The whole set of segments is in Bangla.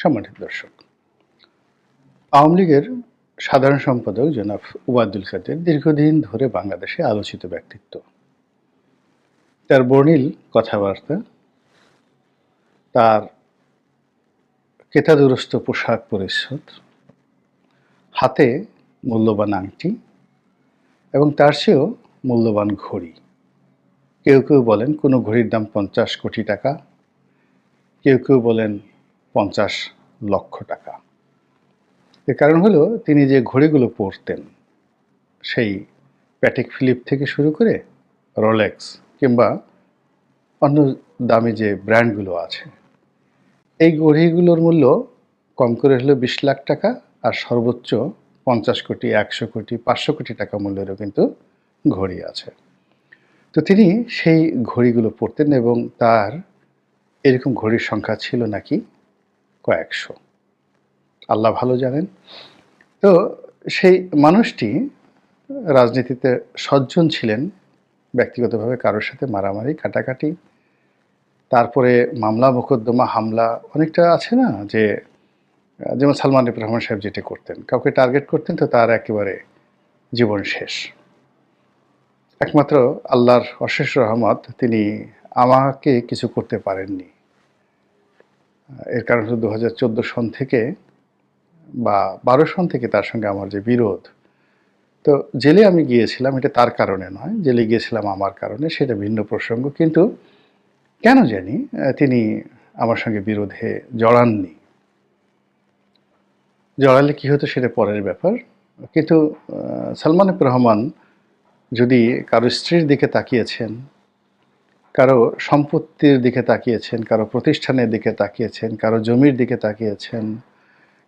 সম্মানিত দর্শক, আওয়ামী লীগের সাধারণ সম্পাদক জনাব ওবায়দুল কাদের দীর্ঘদিন ধরে বাংলাদেশে আলোচিত ব্যক্তিত্ব। তার বর্ণিল কথাবার্তা, তার কেতাদুরস্ত পোশাক পরিচ্ছদ, হাতে মূল্যবান আংটি এবং তার চেয়েও মূল্যবান ঘড়ি। কেউ কেউ বলেন কোনো ঘড়ির দাম 50 কোটি টাকা, কেউ কেউ বলেন 50 লক্ষ টাকা। এর কারণ হলো তিনি যে ঘড়িগুলো পরতেন, সেই প্যাটেক ফিলিপ থেকে শুরু করে রোলেক্স কিংবা অন্য দামি যে ব্র্যান্ডগুলো আছে, এই ঘড়িগুলোর মূল্য কম করে হলেও 20 লাখ টাকা, আর সর্বোচ্চ 50 কোটি, 100 কোটি, 500 কোটি টাকা মূল্যেরও কিন্তু ঘড়ি আছে। তো তিনি সেই ঘড়িগুলো পরতেন এবং তার এরকম ঘড়ির সংখ্যা ছিল নাকি কয়েকশো, আল্লাহ ভালো জানেন। তো সেই মানুষটি রাজনীতিতে সজ্জন ছিলেন, ব্যক্তিগতভাবে কারোর সাথে মারামারি কাটাকাটি, তারপরে মামলা মোকদ্দমা হামলা অনেকটা আছে না, যে যেমন সালমান এফ রহমান সাহেব যেটা করতেন, কাউকে টার্গেট করতেন তো তার একেবারে জীবন শেষ। একমাত্র আল্লাহর অশেষ রহমত, তিনি আমাকে কিছু করতে পারেননি। এর কারণ হলো 2014 সন থেকে বা 12 সন থেকে তার সঙ্গে আমার যে বিরোধ। তো জেলে আমি গিয়েছিলাম, এটা তার কারণে নয়, জেলে গিয়েছিলাম আমার কারণে, সেটা ভিন্ন প্রসঙ্গ। কিন্তু কেন জানি তিনি আমার সঙ্গে বিরোধে জড়াননি। জড়ালে কী হতো সেটা পরের ব্যাপার। কিন্তু সালমান এফ রহমান যদি কারো স্ত্রীর দিকে তাকিয়েছেন, কারো সম্পত্তির দিকে তাকিয়েছেন, কারো প্রতিষ্ঠানের দিকে তাকিয়েছেন, কারো জমির দিকে তাকিয়েছেন,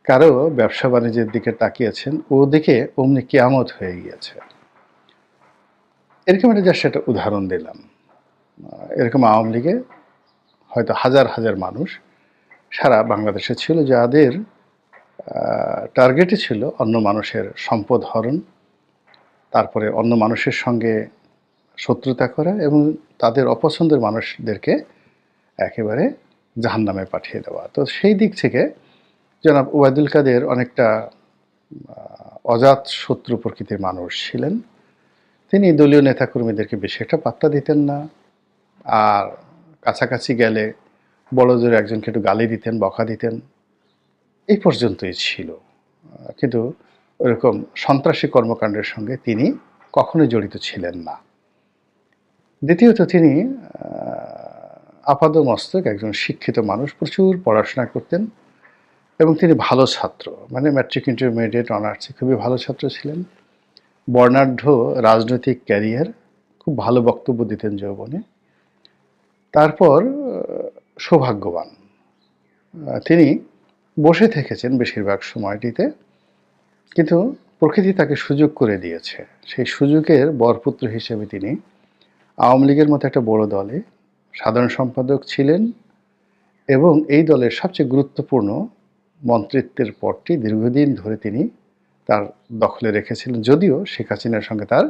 কারো ব্যবসা বাণিজ্যের দিকে তাকিয়েছেন, ও দিকে অমনি কিয়ামত হয়ে গিয়েছে। এরকম একটা জাস্ট একটা উদাহরণ দিলাম। এরকম আওয়ামী লীগে হয়তো হাজার হাজার মানুষ সারা বাংলাদেশে ছিল, যাদের টার্গেটই ছিল অন্য মানুষের সম্পদ হরণ, তারপরে অন্য মানুষের সঙ্গে শত্রুতা করা এবং তাদের অপছন্দের মানুষদেরকে একেবারে জাহান্নামে পাঠিয়ে দেওয়া। তো সেই দিক থেকে জনাব ওবায়দুল কাদের অনেকটা অজাত শত্রু প্রকৃতির মানুষ ছিলেন। তিনি দলীয় নেতাকর্মীদেরকে বেশি একটা পাত্তা দিতেন না, আর কাছাকাছি গেলে বড় জোরে একজনকে একটু গালি দিতেন, বকা দিতেন, এই পর্যন্তই ছিল। কিন্তু ওরকম সন্ত্রাসী কর্মকাণ্ডের সঙ্গে তিনি কখনোই জড়িত ছিলেন না। দ্বিতীয়ত, তিনি আপাদমস্তক একজন শিক্ষিত মানুষ, প্রচুর পড়াশোনা করতেন এবং তিনি ভালো ছাত্র, মানে ম্যাট্রিক, ইন্টারমিডিয়েট, অনার্সে খুবই ভালো ছাত্র ছিলেন। বর্ণাঢ্য রাজনৈতিক ক্যারিয়ার, খুব ভালো বক্তব্য দিতেন যৌবনে। তারপর সৌভাগ্যবান, তিনি বসে থেকেছেন বেশিরভাগ সময়টিতে, কিন্তু প্রকৃতি তাকে সুযোগ করে দিয়েছে। সেই সুযোগের বরপুত্র হিসেবে তিনি আওয়ামী লীগের মতো একটা বড় দলে সাধারণ সম্পাদক ছিলেন এবং এই দলের সবচেয়ে গুরুত্বপূর্ণ মন্ত্রিত্বের পদটি দীর্ঘদিন ধরে তিনি তার দখলে রেখেছিলেন, যদিও শেখ হাসিনার সঙ্গে তার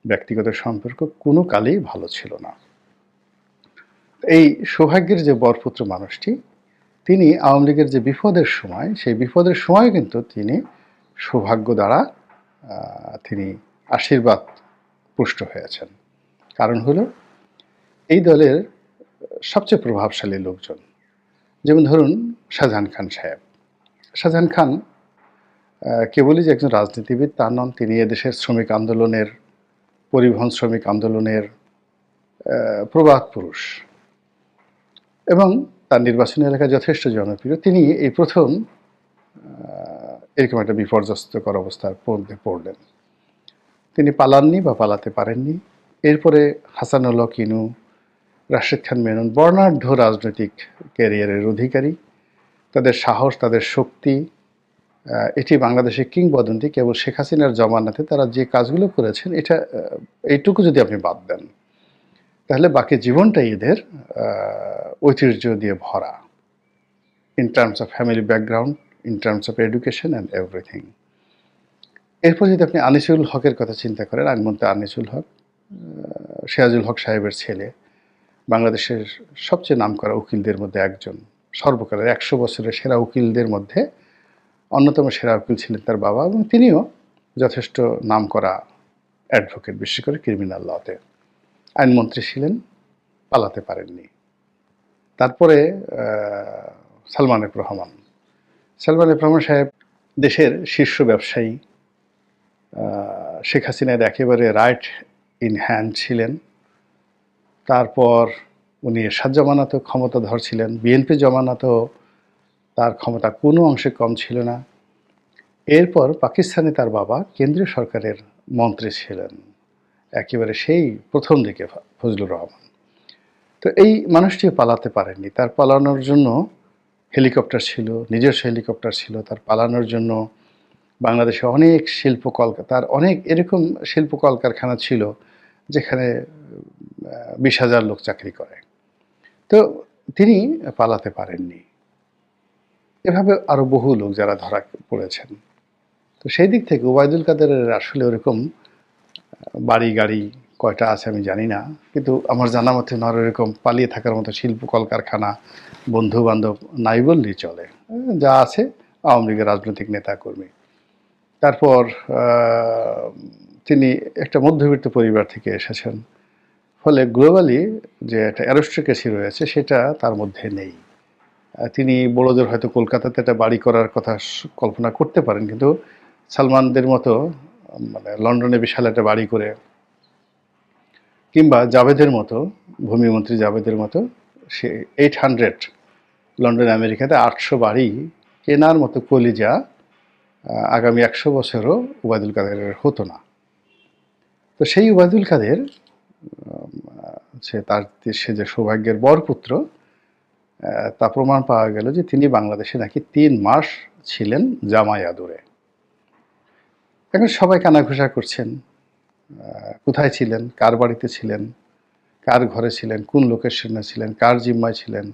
ব্যক্তিগত সম্পর্ক কোনো কালেই ভালো ছিল না। এই সৌভাগ্যের যে বরপুত্র মানুষটি, তিনি আওয়ামী লীগের যে বিপদের সময়, সেই বিপদের সময় কিন্তু তিনি সৌভাগ্য দ্বারা তিনি আশীর্বাদ পুষ্ট হয়েছেন। কারণ হলো এই দলের সবচেয়ে প্রভাবশালী লোকজন, যেমন ধরুন শাহজাহান খান সাহেব। শাহজাহান খান কেবলই যে একজন রাজনীতিবিদ তা নন, তিনি এদেশের শ্রমিক আন্দোলনের, পরিবহন শ্রমিক আন্দোলনের প্রবাদ পুরুষ এবং তার নির্বাচনী এলাকায় যথেষ্ট জনপ্রিয়। তিনি এই প্রথম এরকম একটা বিপর্যস্তকর অবস্থার মধ্যে পড়লেন। তিনি পালাননি বা পালাতে পারেননি। এরপরে হাসানুল হক ইনু, রাশেদ খান মেনন, বর্ণাঢ্য রাজনৈতিক ক্যারিয়ারের অধিকারী। তাদের সাহস, তাদের শক্তি, এটি বাংলাদেশে কিংবদন্তি। কেবল শেখ হাসিনার জমানাতে তারা যে কাজগুলো করেছেন, এটা এইটুকু যদি আপনি বাদ দেন, তাহলে বাকি জীবনটাই এদের ঐতিহ্য দিয়ে ভরা, in terms of family background, in terms of education and everything. এরপর যদি আপনি আনিসুল হকের কথা চিন্তা করেন, আনমন্তে আনিসুল হক, সিরাজুল হক সাহেবের ছেলে, বাংলাদেশের সবচেয়ে নামকরা উকিলদের মধ্যে একজন, সর্বকালের 100 বছরের সেরা উকিলদের মধ্যে অন্যতম সেরা উকিল ছিলেন তার বাবা, এবং তিনিও যথেষ্ট নামকরা অ্যাডভোকেট, বিশেষ করে ক্রিমিনাল লতে। আইনমন্ত্রী ছিলেন, পালাতে পারেননি। তারপরে সালমান এফ রহমান। সালমান এফ রহমান সাহেব দেশের শীর্ষ ব্যবসায়ী, শেখ হাসিনার একেবারে রাইট ইন হ্যান্ড ছিলেন। তারপর উনি এরশাদ জামানাতেও ক্ষমতাধর ছিলেন, বিএনপি জামানাতেও তার ক্ষমতা কোনো অংশে কম ছিল না। এরপর পাকিস্তানে তার বাবা কেন্দ্রীয় সরকারের মন্ত্রী ছিলেন, একেবারে সেই প্রথম দিকে ফজলুর রহমান। তো এই মানুষটিও পালাতে পারেননি। তার পালানোর জন্য হেলিকপ্টার ছিল, নিজস্ব হেলিকপ্টার ছিল। তার পালানোর জন্য বাংলাদেশে অনেক তার অনেক এরকম শিল্প কলকারখানা ছিল যেখানে 20,000 লোক চাকরি করে। তো তিনি পালাতে পারেননি। এভাবে আরও বহু লোক যারা ধরা পড়েছেন। তো সেই দিক থেকে ওবায়দুল কাদেরের আসলে ওরকম বাড়ি গাড়ি কয়টা আছে আমি জানি না, কিন্তু আমার জানা মতে ওনার এরকম পালিয়ে থাকার মতো শিল্প কলকারখানা, বন্ধু বান্ধব নাই বললেই চলে। যা আছে আওয়ামী লীগের রাজনৈতিক নেতাকর্মী। তারপর তিনি একটা মধ্যবিত্ত পরিবার থেকে এসেছেন, ফলে গ্লোবালি যে একটা অ্যারিস্টোক্রেসি রয়েছে সেটা তার মধ্যে নেই। তিনি বড়দের হয়তো কলকাতাতে একটা বাড়ি করার কথা কল্পনা করতে পারেন, কিন্তু সালমানদের মতো মানে লন্ডনে বিশাল একটা বাড়ি করে, কিংবা জাভেদের মতো, ভূমিমন্ত্রী জাভেদের মতো সে 800 লন্ডন আমেরিকাতে 800 বাড়ি কেনার মতো কলিজা আগামী 100 বছরও ওবায়দুল কাদেরের হতো না। তো সেই ওবায়দুল কাদের সে যে সৌভাগ্যের বরপুত্র, তা প্রমাণ পাওয়া গেল যে তিনি বাংলাদেশে নাকি 3 মাস ছিলেন জামাই আদরে। এখন সবাই কানাঘুষা করছেন, কোথায় ছিলেন, কার বাড়িতে ছিলেন, কার ঘরে ছিলেন, কোন লোকেশনে ছিলেন, কার জিম্মায় ছিলেন,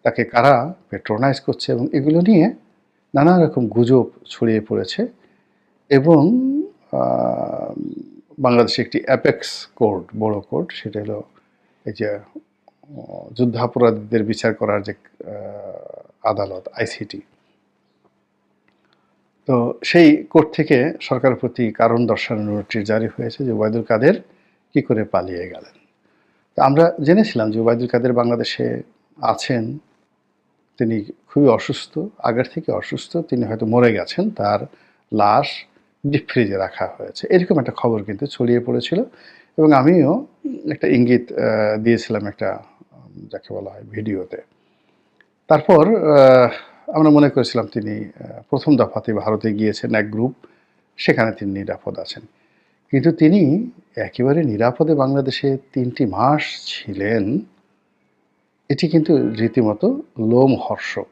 তাকে কারা পেট্রোনাইজ করছে, এবং এগুলো নিয়ে নানা রকম গুজব ছড়িয়ে পড়েছে। এবং বাংলাদেশে একটি অ্যাপেক্স কোর্ট, বড় কোর্ট, সেটা হলো এই যে যুদ্ধাপরাধীদের বিচার করার যে আদালত, আইসিটি। তো সেই কোর্ট থেকে সরকারের প্রতি কারণ দর্শানোর নোটিশ জারি হয়েছে যে ওবায়দুল কাদের কি করে পালিয়ে গেলেন। তো আমরা জেনেছিলাম যে ওবায়দুল কাদের বাংলাদেশে আছেন, তিনি খুবই অসুস্থ, আগের থেকে অসুস্থ, তিনি হয়তো মরে গেছেন, তার লাশ ডিপ ফ্রিজে রাখা হয়েছে, এরকম একটা খবর কিন্তু ছড়িয়ে পড়েছিল। এবং আমিও একটা ইঙ্গিত দিয়েছিলাম একটা, যাকে বলা হয়, ভিডিওতে। তারপর আমরা মনে করেছিলাম তিনি প্রথম দফাতে ভারতে গিয়েছেন এক গ্রুপ, সেখানে তিনি নিরাপদ আছেন। কিন্তু তিনি একেবারে নিরাপদে বাংলাদেশে 3টি মাস ছিলেন, এটি কিন্তু রীতিমতো লোমহর্ষক,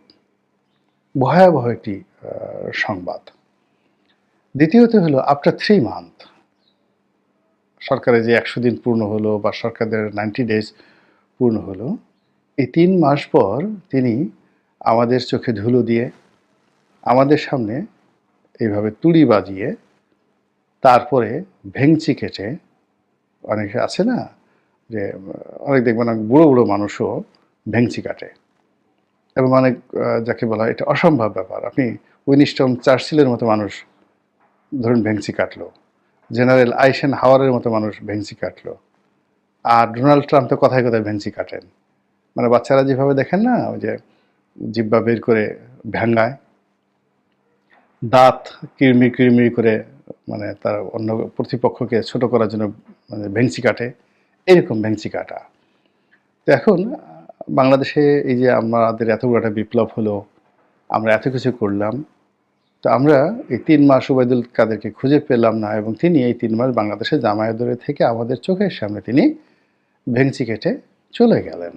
ভয়াবহ একটি সংবাদ। দ্বিতীয়ত হলো আফটার 3 মান্থ, সরকারের যে 100 দিন পূর্ণ হলো বা সরকারের 90 ডেজ পূর্ণ হলো, এই 3 মাস পর তিনি আমাদের চোখে ধুলো দিয়ে, আমাদের সামনে এইভাবে তুড়ি বাজিয়ে, তারপরে ভেংচি কেটে, অনেকে আছে না যে অনেক দেখবেন বুড়ো বুড়ো মানুষও ভেংচি কাটে, এবং অনেক যাকে বলা হয় এটা অসম্ভব ব্যাপার, আপনি উইনস্টন চার্চিলের মতো মানুষ ধরুন ভেংচি কাটলো, জেনারেল আইসেন হাওয়ারের মতো মানুষ ভেংচি কাটলো, আর ডোনাল্ড ট্রাম্প তো কথায় কথায় ভেংচি কাটেন। মানে বাচ্চারা যেভাবে দেখেন না, ওই যে জিব্বা বের করে ভ্যাঙ্গায়, দাঁত কিরমির কিরমির করে, মানে তার অন্য প্রতিপক্ষকে ছোট করার জন্য মানে ভেংচি কাটে, এরকম ভেংচি কাটা। তো এখন বাংলাদেশে এই যে আমাদের এত বড় একটা বিপ্লব হলো, আমরা এত কিছু করলাম, তো আমরা এই 3 মাস ওবায়দুল কাদেরকে খুঁজে পেলাম না, এবং তিনি এই 3 মাস বাংলাদেশে জামাই আদরে থেকে আমাদের চোখের সামনে তিনি ভেংচি কেটে চলে গেলেন।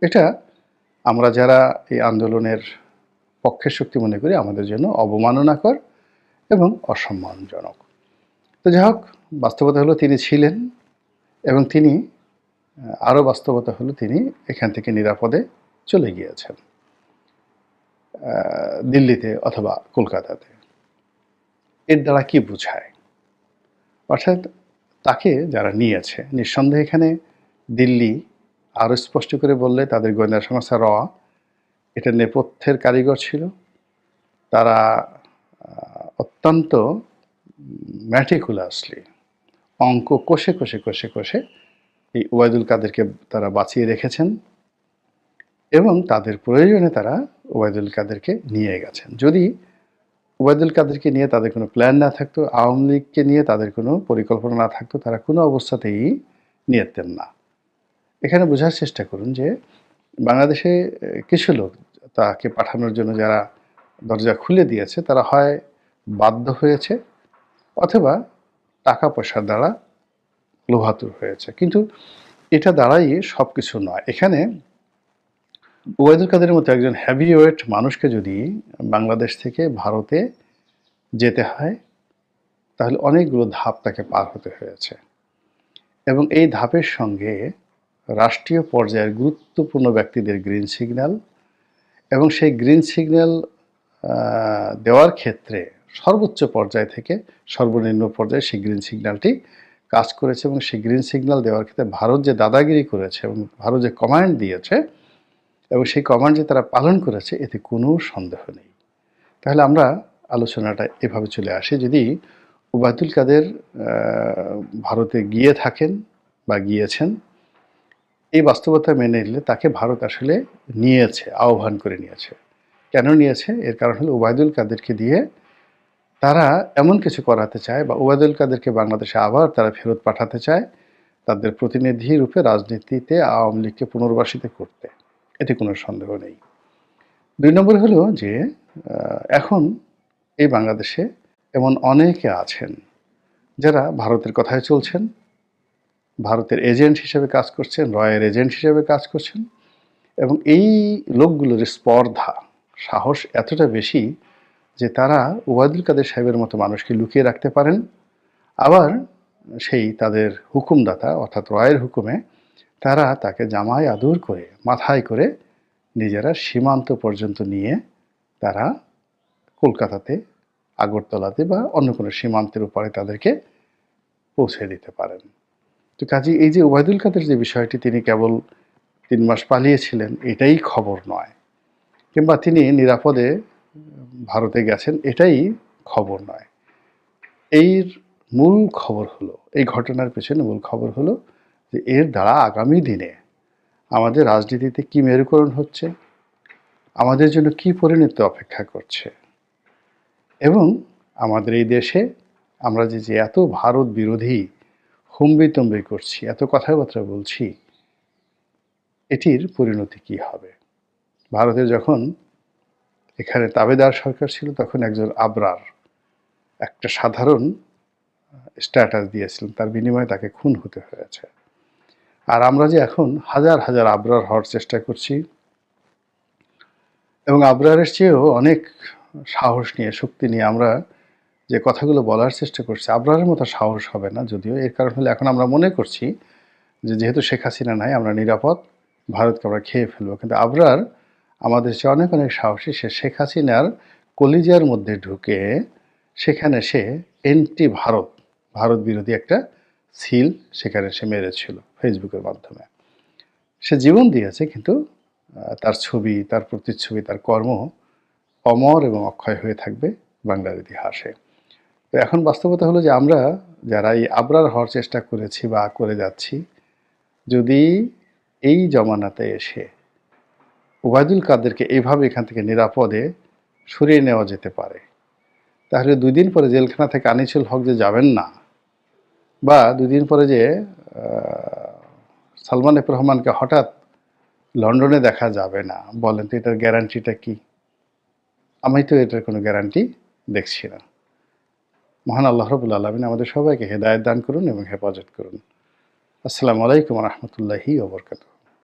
এটা আমরা যারা এই আন্দোলনের পক্ষের শক্তি মনে করি আমাদের জন্য অবমাননাকর এবং অসম্মানজনক। তো যাই হোক, বাস্তবতা হলো তিনি ছিলেন, এবং তিনি আরও বাস্তবতা হলো তিনি এখান থেকে নিরাপদে চলে গিয়েছেন দিল্লিতে অথবা কলকাতাতে। এর দ্বারা কি বোঝায়? অর্থাৎ তাকে যারা নিয়েছে, নিঃসন্দেহে এখানে দিল্লি, আরও স্পষ্ট করে বললে তাদের গোয়েন্দা সংস্থা র, এটা নেপথ্যের কারিগর ছিল। তারা অত্যন্ত ম্যাটিকুলাসলি অঙ্ক কষে এই ওবায়দুল কাদেরকে তারা বাঁচিয়ে রেখেছেন এবং তাদের প্রয়োজনে তারা ওবায়দুল কাদেরকে নিয়ে গেছেন। যদি ওবায়দুল কাদেরকে নিয়ে তাদের কোনো প্ল্যান না থাকতো, আওয়ামী লীগকে নিয়ে তাদের কোনো পরিকল্পনা না থাকতো, তারা কোনো অবস্থাতেই নিতেন না। এখানে বোঝার চেষ্টা করুন যে বাংলাদেশে কিছু লোক তাকে পাঠানোর জন্য যারা দরজা খুলে দিয়েছে, তারা হয় বাধ্য হয়েছে অথবা টাকা পয়সার দ্বারা লোভাতুর হয়েছে। কিন্তু এটা দ্বারাই সব কিছু নয়। এখানে ওবায়দুল কাদেরের মতো একজন হেভিওয়েট মানুষকে যদি বাংলাদেশ থেকে ভারতে যেতে হয়, তাহলে অনেকগুলো ধাপ তাকে পার হতে হয়েছে এবং এই ধাপের সঙ্গে রাষ্ট্রীয় পর্যায়ের গুরুত্বপূর্ণ ব্যক্তিদের গ্রিন সিগন্যাল এবং সেই গ্রিন সিগন্যাল দেওয়ার ক্ষেত্রে সর্বোচ্চ পর্যায় থেকে সর্বনিম্ন পর্যায়ে সেই গ্রিন সিগন্যালটি কাজ করেছে এবং সেই গ্রিন সিগন্যাল দেওয়ার ক্ষেত্রে ভারত যে দাদাগিরি করেছে এবং ভারত যে কমান্ড দিয়েছে এবং সেই কমান্ড যে তারা পালন করেছে, এতে কোনো সন্দেহ নেই। তাহলে আমরা আলোচনাটা এভাবে চলে আসি, যদি ওবায়দুল কাদের ভারতে গিয়ে থাকেন বা গিয়েছেন, এই বাস্তবতা মেনে নিলে তাকে ভারত আসলে নিয়েছে, আহ্বান করে নিয়েছে। কেন নিয়েছে? এর কারণ হলো ওবায়দুল কাদেরকে দিয়ে তারা এমন কিছু করাতে চায় বা ওবায়দুল কাদেরকে বাংলাদেশে আবার তারা ফেরত পাঠাতে চায় তাদের প্রতিনিধি রূপে রাজনীতিতে আওয়ামী লীগকে পুনর্বাসিত করতে। এতে কোনো সন্দেহ নেই। ২ নম্বর হলো যে এখন এই বাংলাদেশে এমন অনেকে আছেন যারা ভারতের কথায় চলছেন, ভারতের এজেন্ট হিসেবে কাজ করছেন, রয়ের এজেন্ট হিসেবে কাজ করছেন এবং এই লোকগুলোর স্পর্ধা, সাহস এতটা বেশি যে তারা ওবায়দুল কাদের সাহেবের মতো মানুষকে লুকিয়ে রাখতে পারেন, আবার সেই তাদের হুকুমদাতা অর্থাৎ রয়ের হুকুমে তারা তাকে জামায় আদর করে মাথায় করে নিজেরা সীমান্ত পর্যন্ত নিয়ে তারা কলকাতাতে, আগরতলাতে বা অন্য কোনো সীমান্তের উপরে তাদেরকে পৌঁছে দিতে পারেন। তো কাজেই এই যে ওবায়দুল কাদের যে বিষয়টি, তিনি কেবল ৩ মাস পালিয়েছিলেন এটাই খবর নয়, কিংবা তিনি নিরাপদে ভারতে গেছেন এটাই খবর নয়। এর মূল খবর হলো, এই ঘটনার পেছনে মূল খবর হলো যে এর দ্বারা আগামী দিনে আমাদের রাজনীতিতে কী মেরুকরণ হচ্ছে, আমাদের জন্য কী পরিণতি অপেক্ষা করছে এবং আমাদের এই দেশে আমরা যে এত ভারত বিরোধী হুম্বিতম্বি করছি, এত কথাবার্তা বলছি, এটির পরিণতি কী হবে। ভারতে যখন এখানে তাবেদার সরকার ছিল, তখন একজন আবরার একটা সাধারণ স্ট্যাটাস দিয়েছিলেন, তার বিনিময়ে তাকে খুন হতে হয়েছে। আর আমরা যে এখন হাজার হাজার আবরার হওয়ার চেষ্টা করছি এবং আবরারের চেয়েও অনেক সাহস নিয়ে, শক্তি নিয়ে আমরা যে কথাগুলো বলার চেষ্টা করছি, আবরারের মতো সাহস হবে না যদিও। এর কারণ হলো এখন আমরা মনে করছি যে যেহেতু শেখ হাসিনা নাই, আমরা নিরাপদ, ভারতকে আমরা খেয়ে ফেলবো। কিন্তু আবরার আমাদের চেয়ে অনেক অনেক সাহসী। সে শেখ হাসিনার কলিজার মধ্যে ঢুকে সেখানে সে এন্টি ভারত, ভারত বিরোধী একটা সিল সেখানে সে মেরেছিল ফেসবুকের মাধ্যমে। সে জীবন দিয়েছে, কিন্তু তার ছবি, তার প্রতিচ্ছবি, তার কর্ম অমর এবং অক্ষয় হয়ে থাকবে বাংলার ইতিহাসে। তো এখন বাস্তবতা হলো যে আমরা যারা এই আবরার হওয়ার চেষ্টা করেছি বা করে যাচ্ছি, যদি এই জমানাতে এসে ওবায়দুল কাদেরকে এইভাবে এখান থেকে নিরাপদে সরিয়ে নেওয়া যেতে পারে, তাহলে 2 দিন পরে জেলখানা থেকে আনিসুল হক যে যাবেন না, বা 2 দিন পরে যে সালমান এফ রহমানকে হঠাৎ লন্ডনে দেখা যাবে না, বলেন তো এটার গ্যারান্টিটা কি? আমি তো এটার কোনো গ্যারান্টি দেখছি না। মহান আল্লাহ রাব্বুল আলামিন আমাদের সবাইকে হেদায়েত দান করুন এবং হেফাজত করুন। আসসালামু আলাইকুম ওয়া রাহমাতুল্লাহি ওয়া বারাকাতুহু।